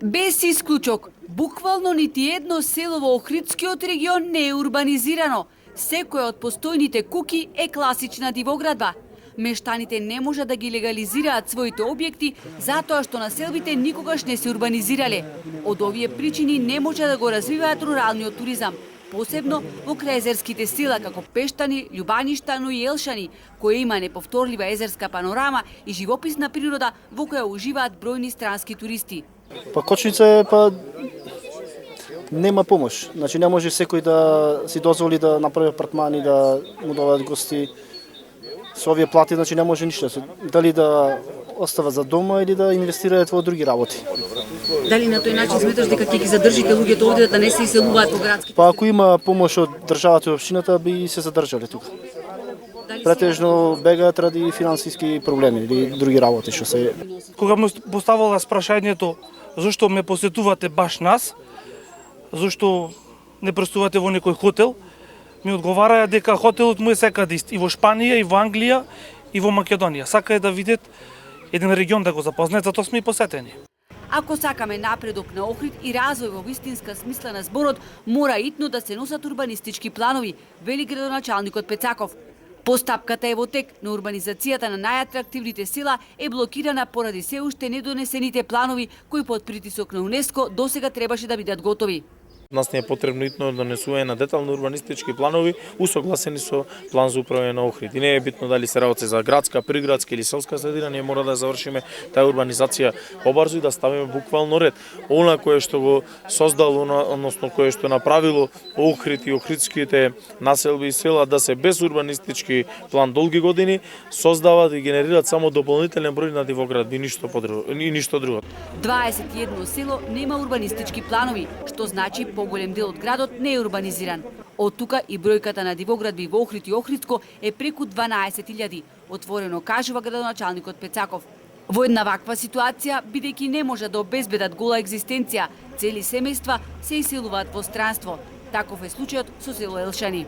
Без исклучок, буквално нити едно село во Охридскиот регион не е урбанизирано. Секоја од постојните куки е класична дивоградба. Мештаните не можат да ги легализираат своите објекти затоа што населбите никогаш не се урбанизирале. Од овие причини не може да го развиваат руралниот туризам, посебно во крајезерските села како Пештани, Љубаништа, но и Елшани, која има неповторлива езерска панорама и живописна природа во која уживаат бројни странски туристи. Па Кочница е нема помош. Значи не може секој да си дозволи да направи апартмани, да му доведат гости. Со овие плати, значи не може ништо. Дали да остава за дома или да инвестираат во други работи. Дали на тој начин сметаш дека ќе ги задржите луѓето овде да не се иселуваат во градски? Па ако има помош од државата и општината би се задржале тука. Претежно бегаат ради финансиски проблеми или други работи што се. Кога му поставала спрашањето зашто ме посетувате баш нас, зашто не престувате во некој хотел, ми одговараа дека хотелот му е секаде ист, и во Шпанија, и во Англија, и во Македонија. Сака е да видат еден регион да го запознаат, затоа сме и посетени. Ако сакаме напредок на Охрид и развој во вистинска смисла на зборот, мора итно да се носат урбанистички планови, вели градоначалникот Пецаков. Постапката е во тек, но урбанизацијата на најатрактивните села е блокирана поради се уште недонесените планови кои под притисок на УНЕСКО досега требаше да бидат готови. Нас не е потребно итно донесување на детални урбанистички планови усогласени со план за управување на Охрид. И не е битно дали се работи за градска, приградска или селска средина, ние мора да завршиме таа урбанизација побрзо и да ставиме буквално ред. Она кое што го создало, односно кое што направило Охрид и охридските населби и села да се без урбанистички план долги години, создаваат и генерираат само дополнителен број на дивоградби и ништо друго. 21 село нема урбанистички планови, што значи поголем дел од градот не е урбанизиран. Од тука и бројката на дивоградби во Охрид и Охридско е преку 12.000, отворено кажува градоначалникот Пецаков. Во една ваква ситуација, бидејќи не може да обезбедат гола екзистенција, цели семејства се иселуваат во странство. Таков е случајот со село Елшани.